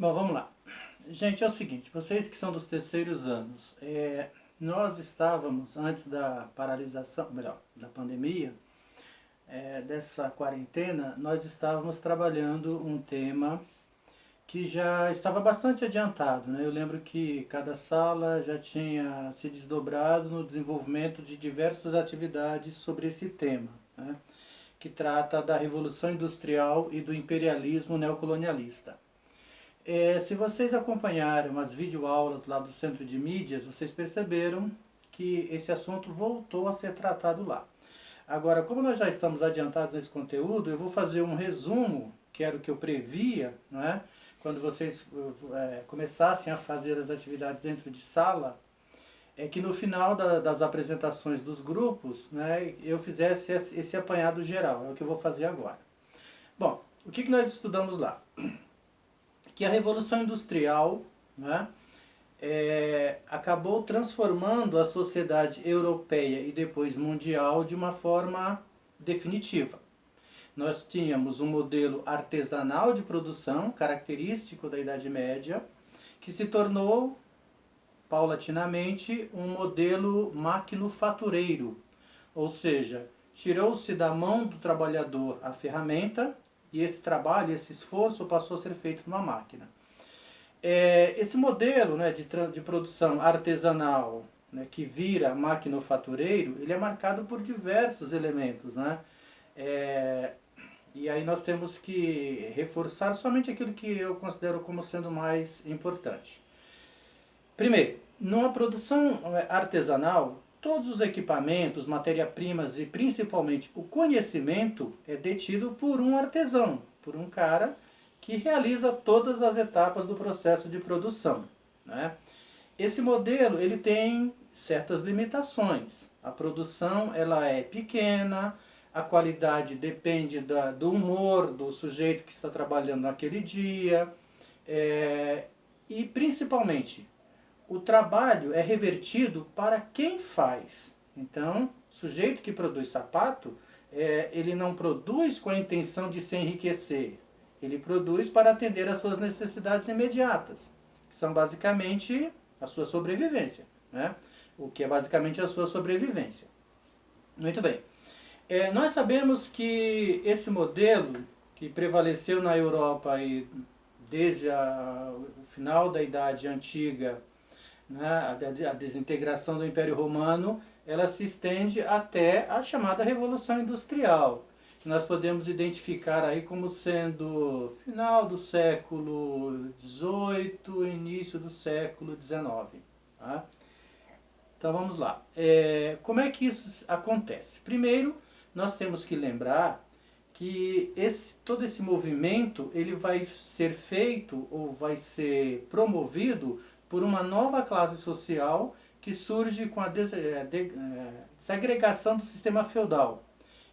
Bom, vamos lá. Gente, é o seguinte, vocês que são dos terceiros anos, nós estávamos, antes da paralisação, melhor, da pandemia, dessa quarentena, nós estávamos trabalhando um tema que já estava bastante adiantado, né? Eu lembro que cada sala já tinha se desdobrado no desenvolvimento de diversas atividades sobre esse tema, né? Que trata da Revolução Industrial e do imperialismo neocolonialista. Se vocês acompanharam as videoaulas lá do Centro de Mídias, vocês perceberam que esse assunto voltou a ser tratado lá. Agora, como nós já estamos adiantados nesse conteúdo, eu vou fazer um resumo, que era o que eu previa, não é? Quando vocês começassem a fazer as atividades dentro de sala, é que no final das apresentações dos grupos, né, eu fizesse esse apanhado geral, é o que eu vou fazer agora. Bom, o que nós estudamos lá? Que a Revolução Industrial, né, acabou transformando a sociedade europeia e depois mundial de uma forma definitiva. Nós tínhamos um modelo artesanal de produção, característico da Idade Média, que se tornou, paulatinamente, um modelo maquinofatureiro, ou seja, tirou-se da mão do trabalhador a ferramenta e esse trabalho, esse esforço passou a ser feito numa máquina. Esse modelo, né, de produção artesanal, né, que vira maquinofatureiro, ele é marcado por diversos elementos, né? E aí nós temos que reforçar somente aquilo que eu considero como sendo mais importante. Primeiro, numa produção artesanal, todos os equipamentos, matéria-primas e principalmente o conhecimento é detido por um artesão, por um cara que realiza todas as etapas do processo de produção, né? Esse modelo ele tem certas limitações. A produção ela é pequena, a qualidade depende do humor do sujeito que está trabalhando naquele dia, e principalmente o trabalho é revertido para quem faz. Então, o sujeito que produz sapato, ele não produz com a intenção de se enriquecer. Ele produz para atender às suas necessidades imediatas, que são basicamente a sua sobrevivência, né? O que é basicamente a sua sobrevivência. Muito bem. Nós sabemos que esse modelo que prevaleceu na Europa aí, desde o final da Idade Antiga, né, a desintegração do Império Romano, ela se estende até a chamada Revolução Industrial, que nós podemos identificar aí como sendo final do século XVIII, início do século XIX. Tá? Então vamos lá. Como é que isso acontece? Primeiro, nós temos que lembrar que todo esse movimento ele vai ser feito ou vai ser promovido por uma nova classe social que surge com a desagregação do sistema feudal,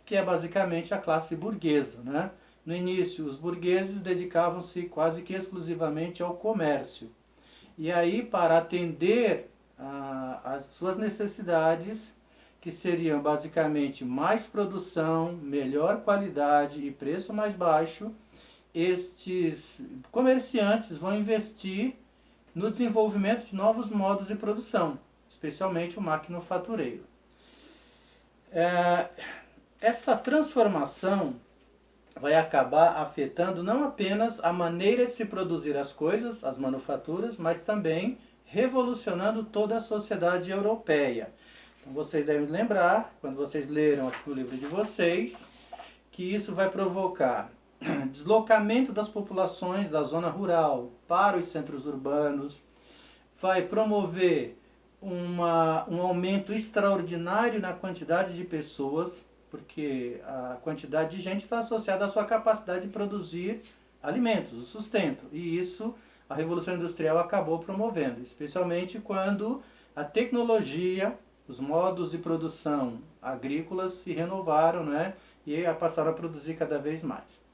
que é basicamente a classe burguesa, né? No início, os burgueses dedicavam-se quase que exclusivamente ao comércio. E aí, para atender às suas necessidades, que seriam basicamente mais produção, melhor qualidade e preço mais baixo, estes comerciantes vão investir no desenvolvimento de novos modos de produção, especialmente o maquinofatureiro. Essa transformação vai acabar afetando não apenas a maneira de se produzir as coisas, as manufaturas, mas também revolucionando toda a sociedade europeia. Então vocês devem lembrar, quando vocês leram aqui no livro de vocês, que isso vai provocar deslocamento das populações da zona rural para os centros urbanos, vai promover um aumento extraordinário na quantidade de pessoas, porque a quantidade de gente está associada à sua capacidade de produzir alimentos, o sustento. E isso a Revolução Industrial acabou promovendo, especialmente quando a tecnologia, os modos de produção agrícolas se renovaram, né, e passaram a produzir cada vez mais.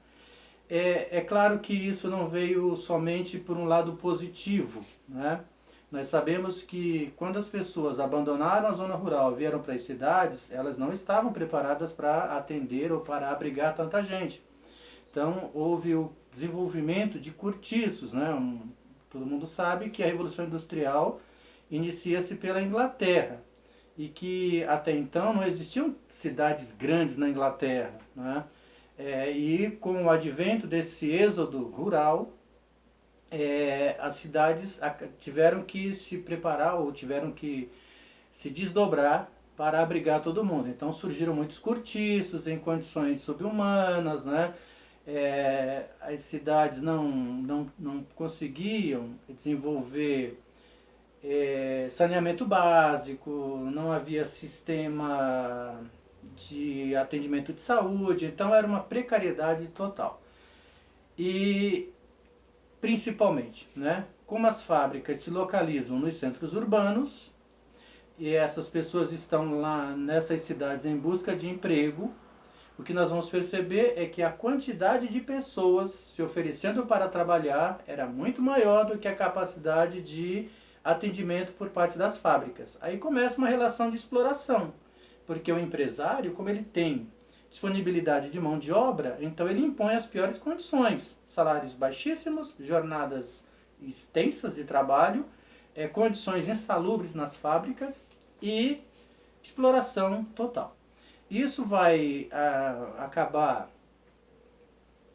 É claro que isso não veio somente por um lado positivo, né? Nós sabemos que quando as pessoas abandonaram a zona rural e vieram para as cidades, elas não estavam preparadas para atender ou para abrigar tanta gente. Então houve o desenvolvimento de cortiços, né? Todo mundo sabe que a Revolução Industrial inicia-se pela Inglaterra e que até então não existiam cidades grandes na Inglaterra, né? E com o advento desse êxodo rural, as cidades tiveram que se preparar ou tiveram que se desdobrar para abrigar todo mundo. Então surgiram muitos cortiços em condições subhumanas, né? As cidades não conseguiam desenvolver saneamento básico, não havia sistema de atendimento de saúde, então era uma precariedade total. E principalmente, né, como as fábricas se localizam nos centros urbanos, e essas pessoas estão lá nessas cidades em busca de emprego, o que nós vamos perceber é que a quantidade de pessoas se oferecendo para trabalhar era muito maior do que a capacidade de atendimento por parte das fábricas. Aí começa uma relação de exploração, porque o empresário, como ele tem disponibilidade de mão de obra, então ele impõe as piores condições, salários baixíssimos, jornadas extensas de trabalho, condições insalubres nas fábricas e exploração total. Isso vai acabar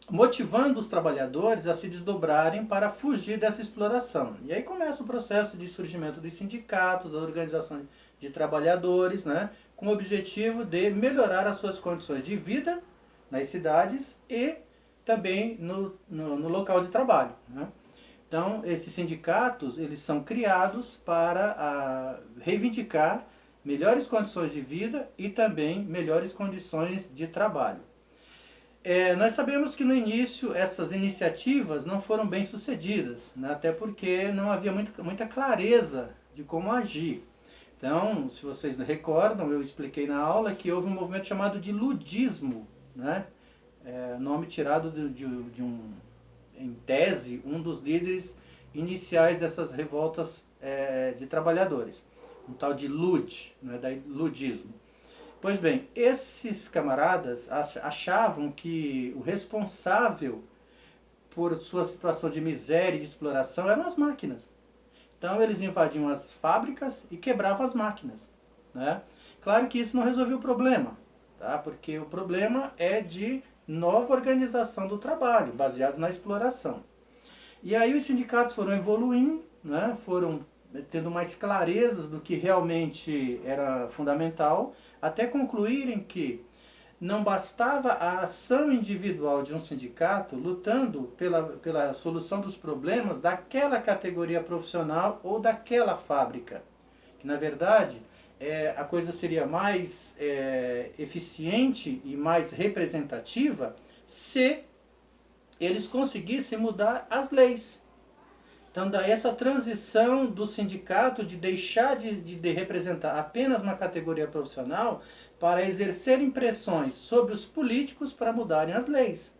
motivando os trabalhadores a se desdobrarem para fugir dessa exploração. E aí começa o processo de surgimento dos sindicatos, da organização de trabalhadores, né, com o objetivo de melhorar as suas condições de vida nas cidades e também no local de trabalho, né? Então, esses sindicatos, eles são criados para reivindicar melhores condições de vida e também melhores condições de trabalho. Nós sabemos que no início essas iniciativas não foram bem sucedidas, né? Até porque não havia muita clareza de como agir. Então, se vocês recordam, eu expliquei na aula que houve um movimento chamado de ludismo, né? Nome tirado em tese, um dos líderes iniciais dessas revoltas de trabalhadores, um tal de Lud, né, da ludismo. Pois bem, esses camaradas achavam que o responsável por sua situação de miséria e de exploração eram as máquinas. Então eles invadiam as fábricas e quebravam as máquinas, né? Claro que isso não resolveu o problema, tá? Porque o problema é de nova organização do trabalho, baseado na exploração. E aí os sindicatos foram evoluindo, né? Foram tendo mais clarezas do que realmente era fundamental, até concluírem que não bastava a ação individual de um sindicato lutando pela solução dos problemas daquela categoria profissional ou daquela fábrica. Que, na verdade, a coisa seria mais eficiente e mais representativa se eles conseguissem mudar as leis. Então, daí essa transição do sindicato de deixar de representar apenas uma categoria profissional para exercer impressões sobre os políticos para mudarem as leis.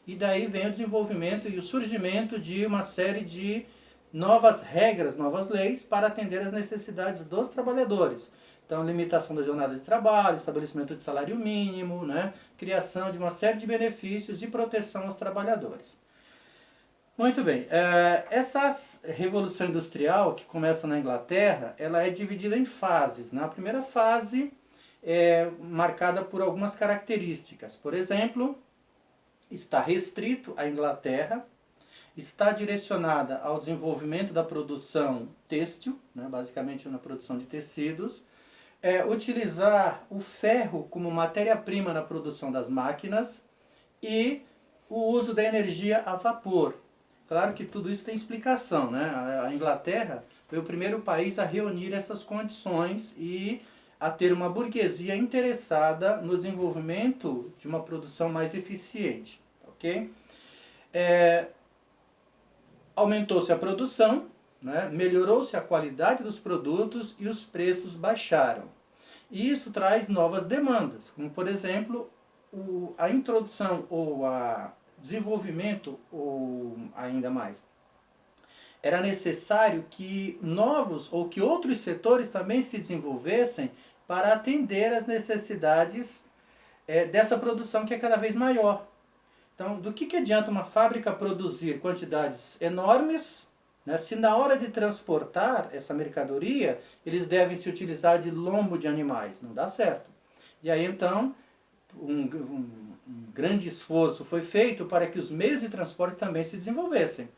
E daí vem o desenvolvimento e o surgimento de uma série de novas regras, novas leis para atender às necessidades dos trabalhadores. Então, limitação da jornada de trabalho, estabelecimento de salário mínimo, né? Criação de uma série de benefícios de proteção aos trabalhadores. Muito bem, essa Revolução Industrial, que começa na Inglaterra, ela é dividida em fases. Na primeira fase é marcada por algumas características. Por exemplo, está restrito à Inglaterra, está direcionada ao desenvolvimento da produção têxtil, né, basicamente na produção de tecidos, utilizar o ferro como matéria-prima na produção das máquinas e o uso da energia a vapor. Claro que tudo isso tem explicação, né? A Inglaterra foi o primeiro país a reunir essas condições e a ter uma burguesia interessada no desenvolvimento de uma produção mais eficiente, ok? Aumentou-se a produção, né? Melhorou-se a qualidade dos produtos e os preços baixaram. E isso traz novas demandas, como por exemplo a introdução ou a desenvolvimento, ou ainda mais, era necessário que novos ou que outros setores também se desenvolvessem para atender às necessidades dessa produção que é cada vez maior. Então, do que adianta uma fábrica produzir quantidades enormes, né, se na hora de transportar essa mercadoria, eles devem se utilizar de lombo de animais? Não dá certo. E aí, então, um grande esforço foi feito para que os meios de transporte também se desenvolvessem.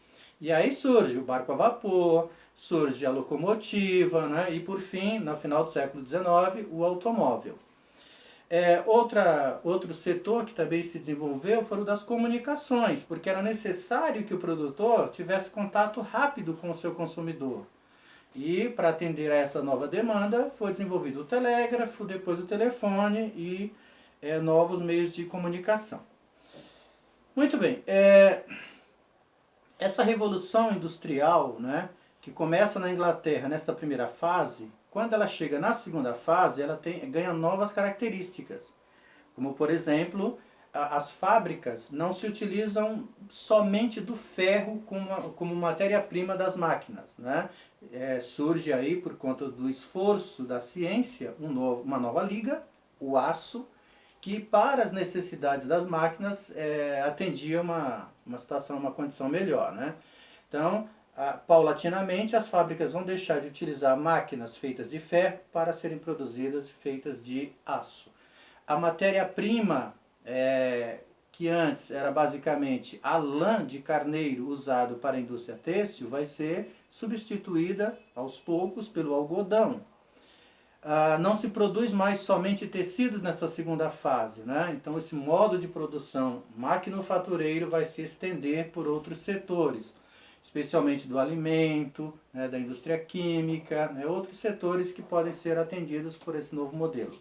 E aí surge o barco a vapor, surge a locomotiva, né, e por fim, no final do século XIX, o automóvel. Outro setor que também se desenvolveu foi o das comunicações, porque era necessário que o produtor tivesse contato rápido com o seu consumidor. E para atender a essa nova demanda foi desenvolvido o telégrafo, depois o telefone e novos meios de comunicação. Muito bem, essa revolução industrial, né, que começa na Inglaterra nessa primeira fase, quando ela chega na segunda fase, ela ganha novas características. Como, por exemplo, as fábricas não se utilizam somente do ferro como matéria-prima das máquinas, né? Surge aí, por conta do esforço da ciência, uma nova liga, o aço, que para as necessidades das máquinas atendia uma situação, uma condição melhor, né? Então, paulatinamente, as fábricas vão deixar de utilizar máquinas feitas de ferro para serem produzidas feitas de aço. A matéria-prima, que antes era basicamente a lã de carneiro usado para a indústria têxtil, vai ser substituída aos poucos pelo algodão. Não se produz mais somente tecidos nessa segunda fase, né? Então esse modo de produção maquinofatureiro vai se estender por outros setores, especialmente do alimento, né, da indústria química, né, outros setores que podem ser atendidos por esse novo modelo.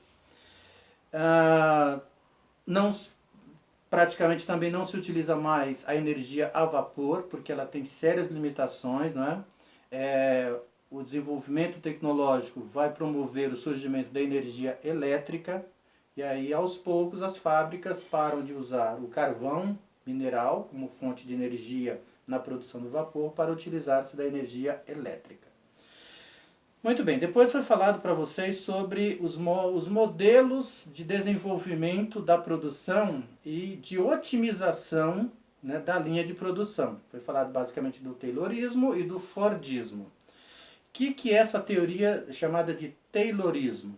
Praticamente também não se utiliza mais a energia a vapor, porque ela tem sérias limitações, né? O desenvolvimento tecnológico vai promover o surgimento da energia elétrica, e aí aos poucos as fábricas param de usar o carvão mineral como fonte de energia na produção do vapor para utilizar-se da energia elétrica. Muito bem, depois foi falado para vocês sobre os modelos de desenvolvimento da produção e de otimização, né, da linha de produção. Foi falado basicamente do Taylorismo e do Fordismo. O que é essa teoria chamada de Taylorismo?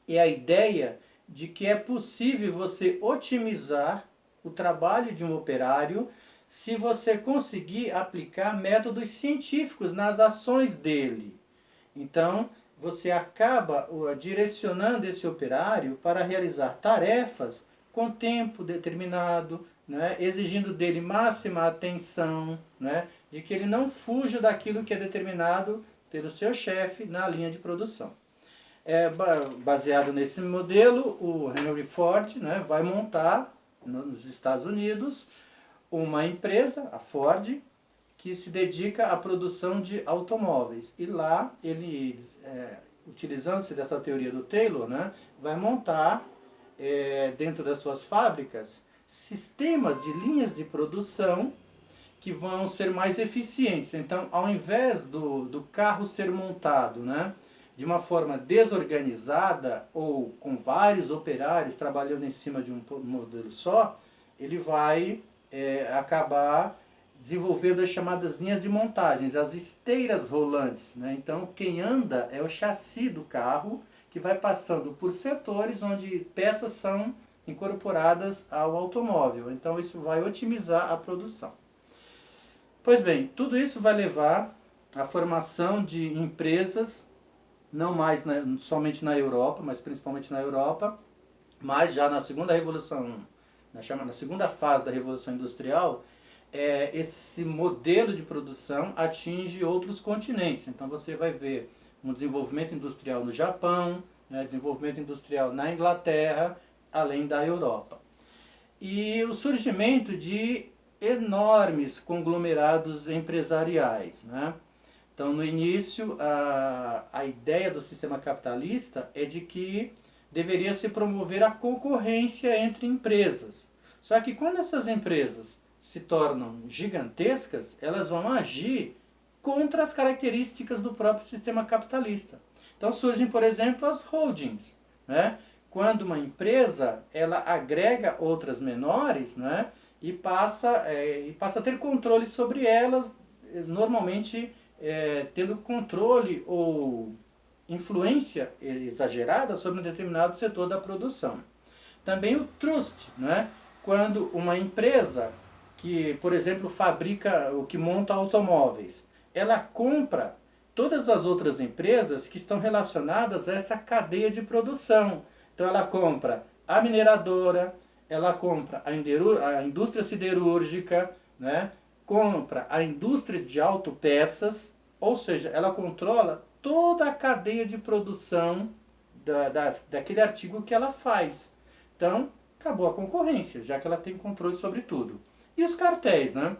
É a ideia de que é possível você otimizar o trabalho de um operário se você conseguir aplicar métodos científicos nas ações dele. Então, você acaba direcionando esse operário para realizar tarefas com tempo determinado, né, exigindo dele máxima atenção, né, de que ele não fuja daquilo que é determinado pelo seu chefe na linha de produção. Baseado nesse modelo, o Henry Ford, né, vai montar nos Estados Unidos uma empresa, a Ford, que se dedica à produção de automóveis. E lá ele, utilizando-se dessa teoria do Taylor, né, vai montar dentro das suas fábricas sistemas de linhas de produção que vão ser mais eficientes. Então, ao invés do carro ser montado, né, de uma forma desorganizada ou com vários operários trabalhando em cima de um modelo só, ele vai acabar desenvolvendo as chamadas linhas de montagens, as esteiras rolantes, né? Então, quem anda é o chassi do carro, que vai passando por setores onde peças são incorporadas ao automóvel. Então, isso vai otimizar a produção. Pois bem, tudo isso vai levar à formação de empresas, não mais somente na Europa, mas principalmente na Europa, mas já na segunda revolução, na segunda fase da Revolução Industrial, esse modelo de produção atinge outros continentes. Então você vai ver um desenvolvimento industrial no Japão, né, desenvolvimento industrial na Inglaterra, além da Europa. E o surgimento de enormes conglomerados empresariais, né? Então, no início, a ideia do sistema capitalista é de que deveria se promover a concorrência entre empresas. Só que quando essas empresas se tornam gigantescas, elas vão agir contra as características do próprio sistema capitalista. Então surgem, por exemplo, as holdings, né? Quando uma empresa ela agrega outras menores, né? e passa a ter controle sobre elas, normalmente tendo controle ou influência exagerada sobre um determinado setor da produção. Também o trust, né? Quando uma empresa que, por exemplo, fabrica ou que monta automóveis, ela compra todas as outras empresas que estão relacionadas a essa cadeia de produção. Então ela compra a mineradora, ela compra a indústria siderúrgica, né? Compra a indústria de autopeças, ou seja, ela controla toda a cadeia de produção daquele artigo que ela faz. Então, acabou a concorrência, já que ela tem controle sobre tudo. E os cartéis, né?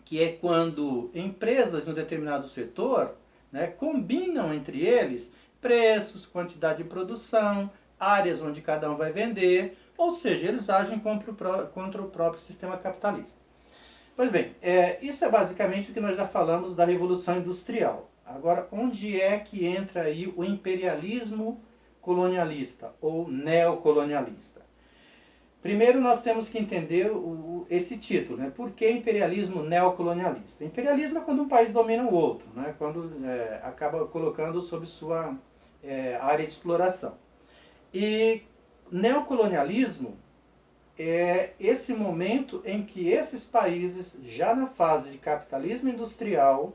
Que é quando empresas de um determinado setor, né, combinam entre eles preços, quantidade de produção, áreas onde cada um vai vender, ou seja, eles agem contra o próprio sistema capitalista. Pois bem, isso é basicamente o que nós já falamos da Revolução Industrial. Agora, onde é que entra aí o imperialismo colonialista ou neocolonialista? Primeiro nós temos que entender esse título, né? Por que imperialismo neocolonialista? Imperialismo é quando um país domina o outro, né? Quando acaba colocando sob sua área de exploração. E neocolonialismo é esse momento em que esses países, já na fase de capitalismo industrial,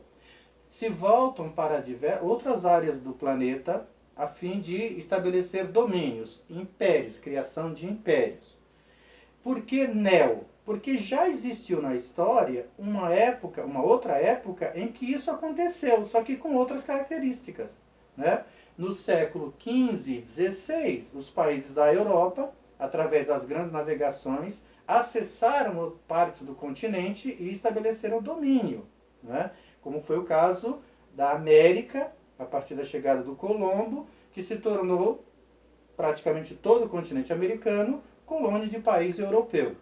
se voltam para outras áreas do planeta a fim de estabelecer domínios, impérios, criação de impérios. Por que neo? Porque já existiu na história uma outra época em que isso aconteceu, só que com outras características, né? No século XV e XVI, os países da Europa, através das grandes navegações, acessaram partes do continente e estabeleceram domínio, né? Como foi o caso da América, a partir da chegada do Colombo, que se tornou praticamente todo o continente americano colônia de país europeu.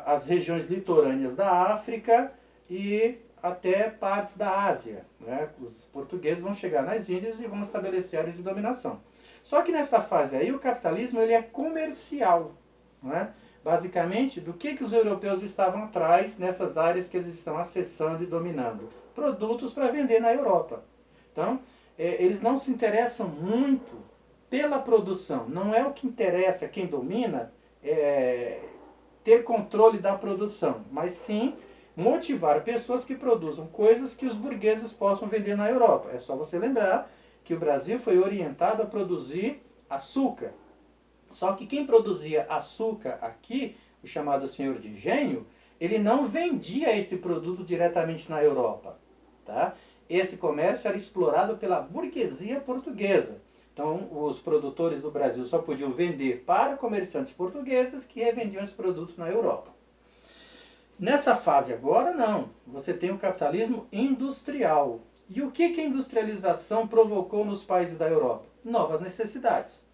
As regiões litorâneas da África e até partes da Ásia, né? Os portugueses vão chegar nas Índias e vão estabelecer áreas de dominação. Só que nessa fase aí o capitalismo ele é comercial, né? Basicamente, do que os europeus estavam atrás nessas áreas que eles estão acessando e dominando? Produtos para vender na Europa. Então, eles não se interessam muito pela produção. Não é o que interessa quem domina ter controle da produção, mas sim motivar pessoas que produzam coisas que os burgueses possam vender na Europa. É só você lembrar que o Brasil foi orientado a produzir açúcar. Só que quem produzia açúcar aqui, o chamado senhor de engenho, ele não vendia esse produto diretamente na Europa. Tá? Esse comércio era explorado pela burguesia portuguesa. Então, os produtores do Brasil só podiam vender para comerciantes portugueses que revendiam esse produto na Europa. Nessa fase agora, não. Você tem o capitalismo industrial. E o que a industrialização provocou nos países da Europa? Novas necessidades.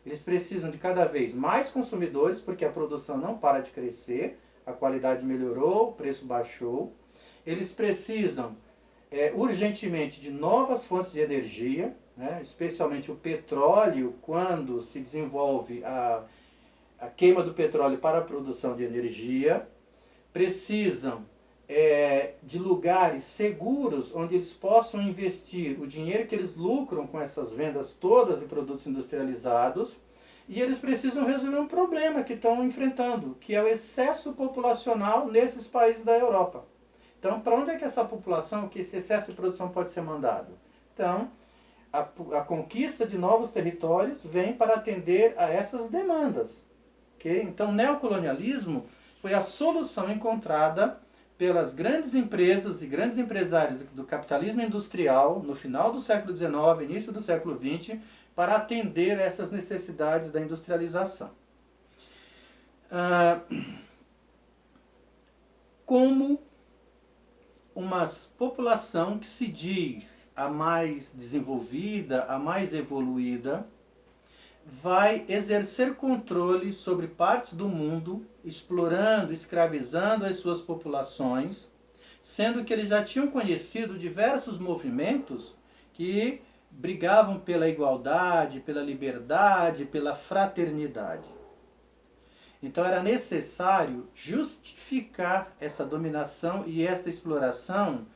Eles precisam de cada vez mais consumidores, porque a produção não para de crescer, a qualidade melhorou, o preço baixou. Eles precisam urgentemente de novas fontes de energia, né? Especialmente o petróleo, quando se desenvolve a queima do petróleo para a produção de energia. Precisam de lugares seguros onde eles possam investir o dinheiro que eles lucram com essas vendas todas de produtos industrializados, e eles precisam resolver um problema que estão enfrentando, que é o excesso populacional nesses países da Europa. Então, para onde é que essa população, que esse excesso de produção pode ser mandado? Então, a conquista de novos territórios vem para atender a essas demandas. Okay? Então, o neocolonialismo foi a solução encontrada pelas grandes empresas e grandes empresários do capitalismo industrial no final do século XIX, início do século XX, para atender essas necessidades da industrialização. Como uma população que se diz a mais desenvolvida, a mais evoluída, vai exercer controle sobre partes do mundo, explorando, escravizando as suas populações, sendo que eles já tinham conhecido diversos movimentos que brigavam pela igualdade, pela liberdade, pela fraternidade. Então era necessário justificar essa dominação e esta exploração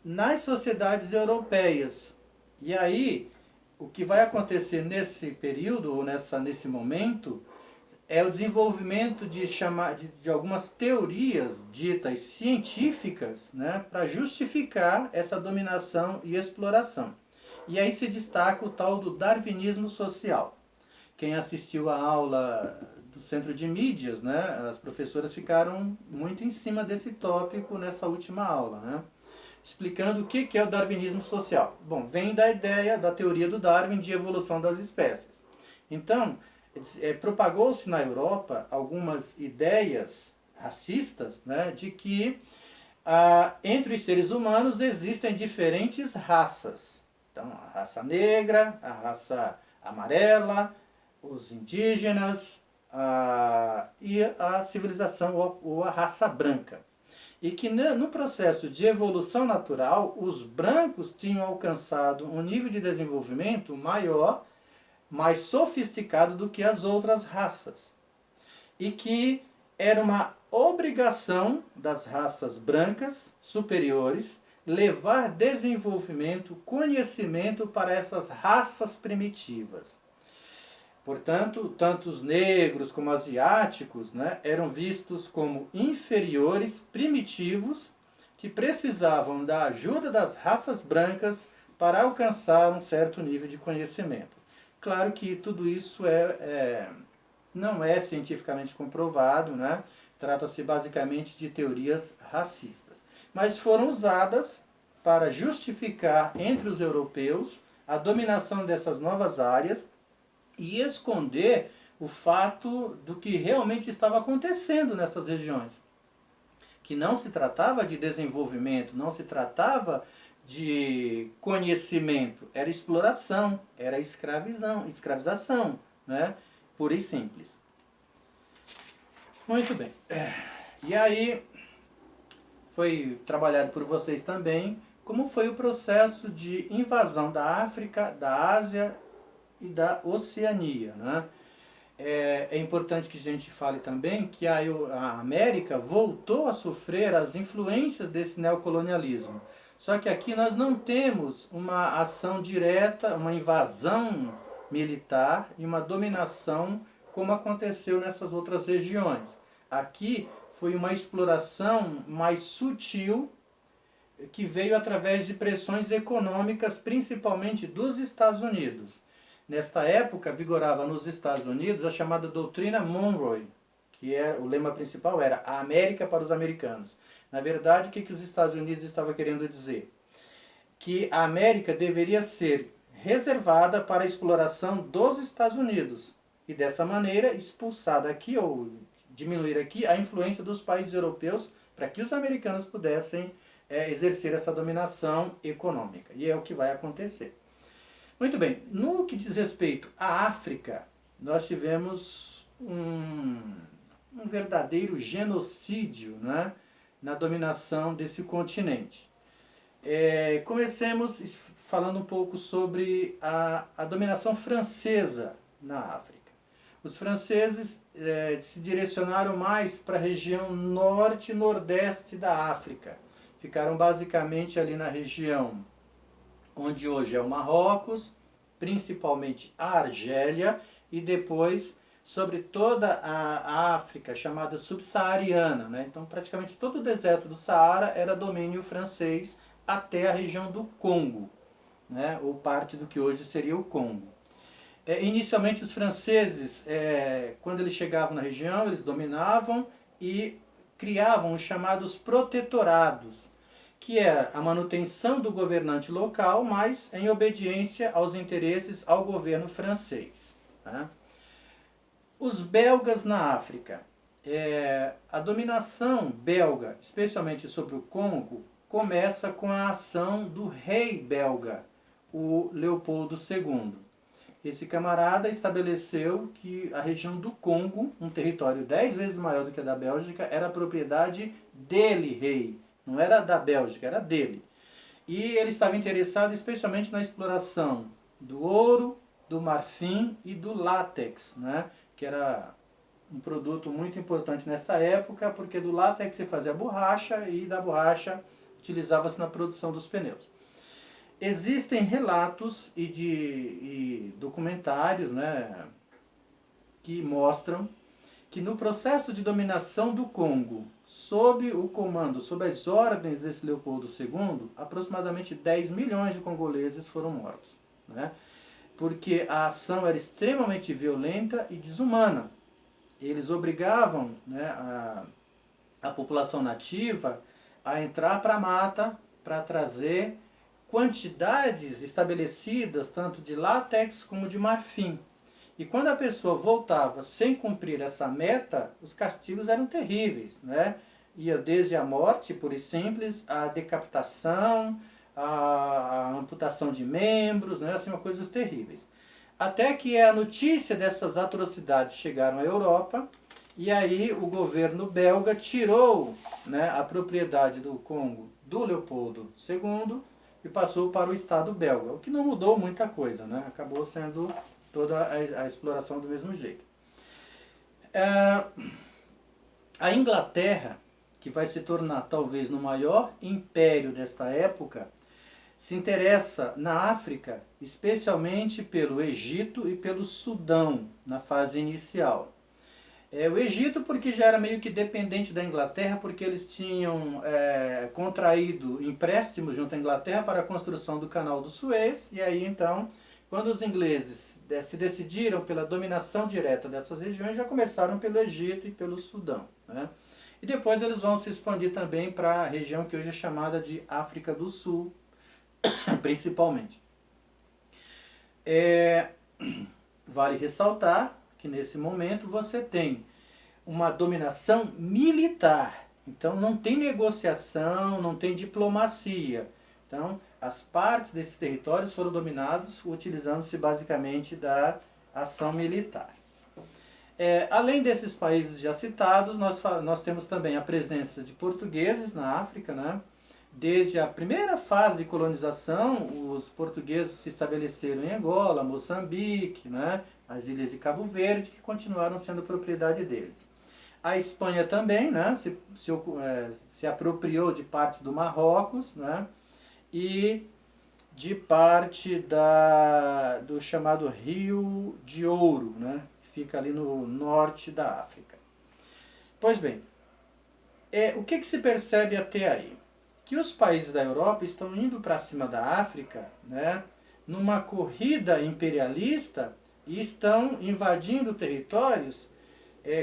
nas sociedades europeias. E aí, o que vai acontecer nesse período, ou nesse momento, é o desenvolvimento de algumas teorias ditas científicas, né, para justificar essa dominação e exploração. E aí se destaca o tal do darwinismo social. Quem assistiu a aula do Centro de Mídias, né, as professoras ficaram muito em cima desse tópico nessa última aula, né, explicando o que é o darwinismo social. Bom, vem da ideia, da teoria do Darwin de evolução das espécies. Então, propagou-se na Europa algumas ideias racistas, né, de que entre os seres humanos existem diferentes raças. Então, a raça negra, a raça amarela, os indígenas e a civilização ou a raça branca. E que no processo de evolução natural, os brancos tinham alcançado um nível de desenvolvimento maior, mais sofisticado do que as outras raças. E que era uma obrigação das raças brancas superiores levar desenvolvimento, conhecimento para essas raças primitivas. Portanto, tanto os negros como asiáticos, né, eram vistos como inferiores, primitivos, que precisavam da ajuda das raças brancas para alcançar um certo nível de conhecimento. Claro que tudo isso não é cientificamente comprovado, né? Trata-se basicamente de teorias racistas. Mas foram usadas para justificar entre os europeus a dominação dessas novas áreas e esconder o fato do que realmente estava acontecendo nessas regiões. Que não se tratava de desenvolvimento, não se tratava de conhecimento, era exploração, era escravização, né? Pura e simples. Muito bem. E aí foi trabalhado por vocês também como foi o processo de invasão da África, da Ásia e da Oceania, né? É importante que a gente fale também que a América voltou a sofrer as influências desse neocolonialismo. Só que aqui nós não temos uma ação direta, uma invasão militar e uma dominação como aconteceu nessas outras regiões. Aqui foi uma exploração mais sutil que veio através de pressões econômicas, principalmente dos Estados Unidos. Nesta época, vigorava nos Estados Unidos a chamada doutrina Monroe, que o lema principal era a América para os americanos. Na verdade, o que os Estados Unidos estavam querendo dizer? Que a América deveria ser reservada para a exploração dos Estados Unidos e dessa maneira expulsar daqui ou diminuir aqui a influência dos países europeus para que os americanos pudessem exercer essa dominação econômica. E é o que vai acontecer. Muito bem, no que diz respeito à África, nós tivemos um verdadeiro genocídio, né, na dominação desse continente. Comecemos falando um pouco sobre a dominação francesa na África. Os franceses se direcionaram mais para a região norte e nordeste da África. Ficaram basicamente ali na região onde hoje é o Marrocos, principalmente a Argélia, e depois sobre toda a África chamada subsaariana, né? Então praticamente todo o deserto do Saara era domínio francês até a região do Congo, né? Ou parte do que hoje seria o Congo. Inicialmente os franceses, quando eles chegavam na região, eles dominavam e criavam os chamados protetorados, que era a manutenção do governante local, mas em obediência aos interesses ao governo francês, né? Os belgas na África. A dominação belga, especialmente sobre o Congo, começa com a ação do rei belga, o Leopoldo II. Esse camarada estabeleceu que a região do Congo, um território 10 vezes maior do que a da Bélgica, era propriedade dele, rei. Não era da Bélgica, era dele. E ele estava interessado especialmente na exploração do ouro, do marfim e do látex, né? Que era um produto muito importante nessa época, porque do látex se fazia borracha e da borracha utilizava-se na produção dos pneus. Existem relatos e documentários, né, que mostram que no processo de dominação do Congo, sob o comando, sob as ordens desse Leopoldo II, aproximadamente 10 milhões de congoleses foram mortos, né? Porque a ação era extremamente violenta e desumana. Eles obrigavam, né, a população nativa a entrar para a mata para trazer quantidades estabelecidas, tanto de látex como de marfim. E quando a pessoa voltava sem cumprir essa meta, os castigos eram terríveis, né? Ia desde a morte, pura e simples, a decapitação, a amputação de membros, né? Assim, coisas terríveis. Até que a notícia dessas atrocidades chegaram à Europa, e aí o governo belga tirou, né, a propriedade do Congo do Leopoldo II e passou para o Estado belga, o que não mudou muita coisa, né? Acabou sendo toda a exploração do mesmo jeito. A Inglaterra, que vai se tornar talvez no maior império desta época, se interessa na África, especialmente pelo Egito e pelo Sudão, na fase inicial. O Egito porque já era meio que dependente da Inglaterra, porque eles tinham contraído empréstimos junto à Inglaterra para a construção do Canal do Suez, e aí então, quando os ingleses se decidiram pela dominação direta dessas regiões, já começaram pelo Egito e pelo Sudão, né? E depois eles vão se expandir também para a região que hoje é chamada de África do Sul, principalmente. Vale ressaltar que nesse momento você tem uma dominação militar. Então não tem negociação, não tem diplomacia. Então as partes desses territórios foram dominados utilizando-se basicamente da ação militar. Além desses países já citados, nós temos também a presença de portugueses na África, né? Desde a primeira fase de colonização, os portugueses se estabeleceram em Angola, Moçambique, né? As ilhas de Cabo Verde, que continuaram sendo propriedade deles. A Espanha também, né? se apropriou de parte do Marrocos, né? E de parte do chamado Rio de Ouro, né? Que fica ali no norte da África. Pois bem, o que se percebe até aí? Que os países da Europa estão indo para cima da África, né, numa corrida imperialista, e estão invadindo territórios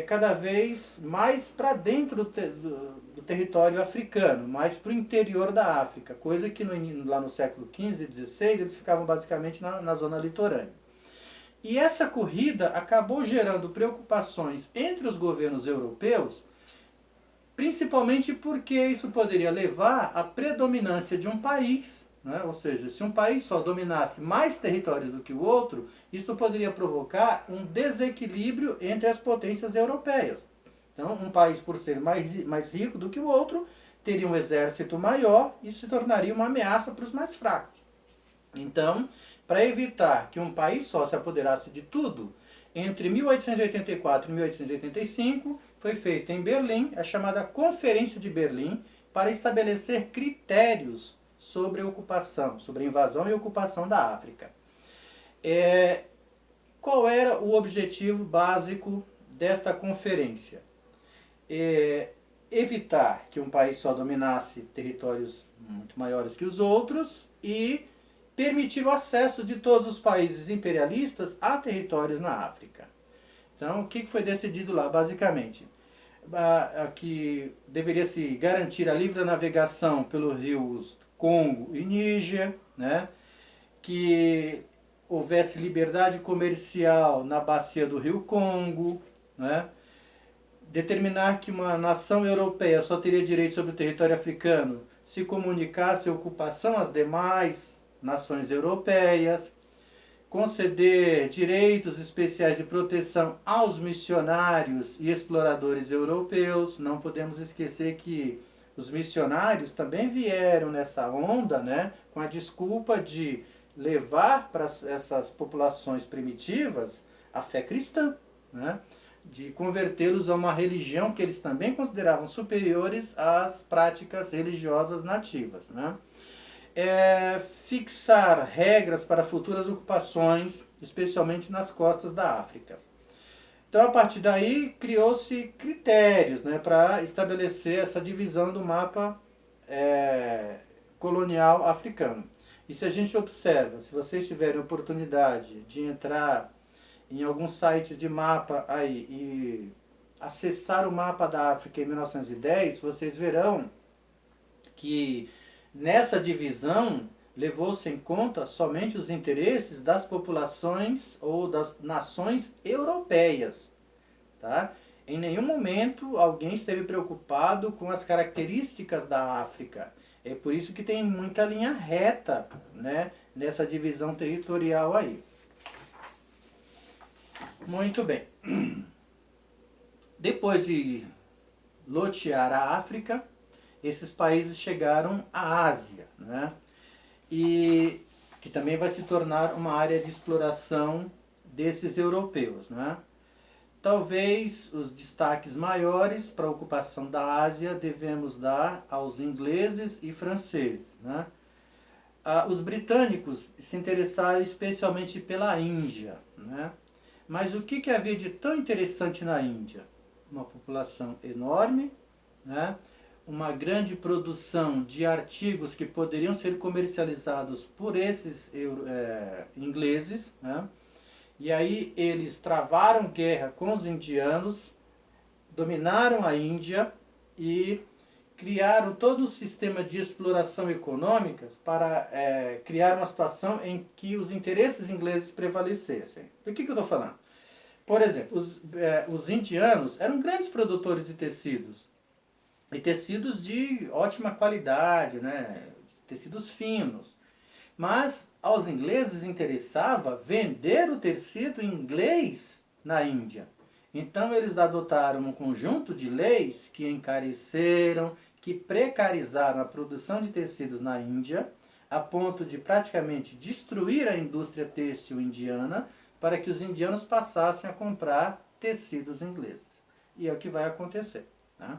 cada vez mais para dentro do território africano, mais para o interior da África, coisa que lá no século XV e XVI eles ficavam basicamente na zona litorânea. E essa corrida acabou gerando preocupações entre os governos europeus, principalmente porque isso poderia levar à predominância de um país, né? Ou seja, se um país só dominasse mais territórios do que o outro, isso poderia provocar um desequilíbrio entre as potências europeias. Então, um país, por ser mais rico do que o outro, teria um exército maior e se tornaria uma ameaça para os mais fracos. Então, para evitar que um país só se apoderasse de tudo, entre 1884 e 1885, foi feita em Berlim a chamada Conferência de Berlim para estabelecer critérios sobre a ocupação, sobre a invasão e ocupação da África. Qual era o objetivo básico desta conferência? Evitar que um país só dominasse territórios muito maiores que os outros e permitir o acesso de todos os países imperialistas a territórios na África. Então, o que foi decidido lá, basicamente? Que deveria se garantir a livre navegação pelos rios Congo e Níger, né? Que houvesse liberdade comercial na bacia do rio Congo, né? Determinar que uma nação europeia só teria direito sobre o território africano se comunicasse a ocupação às demais nações europeias, conceder direitos especiais de proteção aos missionários e exploradores europeus. Não podemos esquecer que os missionários também vieram nessa onda, né, com a desculpa de levar para essas populações primitivas a fé cristã, né? de convertê-los a uma religião que eles também consideravam superiores às práticas religiosas nativas, né? Fixar regras para futuras ocupações, especialmente nas costas da África. Então, a partir daí, criou-se critérios, né, para estabelecer essa divisão do mapa colonial africano. E se a gente observa, se vocês tiverem oportunidade de entrar em alguns sites de mapa aí e acessar o mapa da África em 1910, vocês verão que nessa divisão levou-se em conta somente os interesses das populações ou das nações europeias, tá? Em nenhum momento alguém esteve preocupado com as características da África. É por isso que tem muita linha reta, né, nessa divisão territorial aí. Muito bem. Depois de lotear a África, esses países chegaram à Ásia, né? E que também vai se tornar uma área de exploração desses europeus, né? Talvez os destaques maiores para a ocupação da Ásia devemos dar aos ingleses e franceses, né? Os britânicos se interessaram especialmente pela Índia, né? Mas o que havia de tão interessante na Índia? Uma população enorme, né? Uma grande produção de artigos que poderiam ser comercializados por esses ingleses, né? E aí eles travaram guerra com os indianos, dominaram a Índia e criaram todo um sistema de exploração econômica para criar uma situação em que os interesses ingleses prevalecessem. Do que eu estou falando? Por exemplo, os indianos eram grandes produtores de tecidos. E tecidos de ótima qualidade, né? Tecidos finos. Mas aos ingleses interessava vender o tecido inglês na Índia. Então eles adotaram um conjunto de leis que encareceram, que precarizaram a produção de tecidos na Índia, a ponto de praticamente destruir a indústria têxtil indiana, para que os indianos passassem a comprar tecidos ingleses. E é o que vai acontecer, né?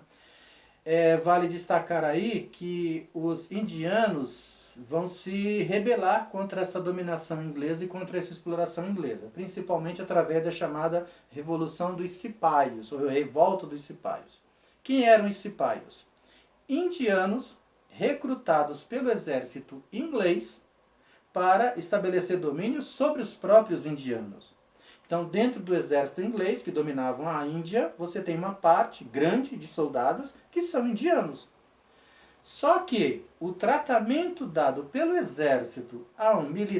Vale destacar aí que os indianos vão se rebelar contra essa dominação inglesa e contra essa exploração inglesa, principalmente através da chamada Revolução dos Cipaios, ou Revolta dos Cipaios. Quem eram os cipaios? Indianos recrutados pelo exército inglês para estabelecer domínio sobre os próprios indianos. Então, dentro do exército inglês, que dominavam a Índia, você tem uma parte grande de soldados que são indianos. Só que o tratamento dado pelo exército a um militar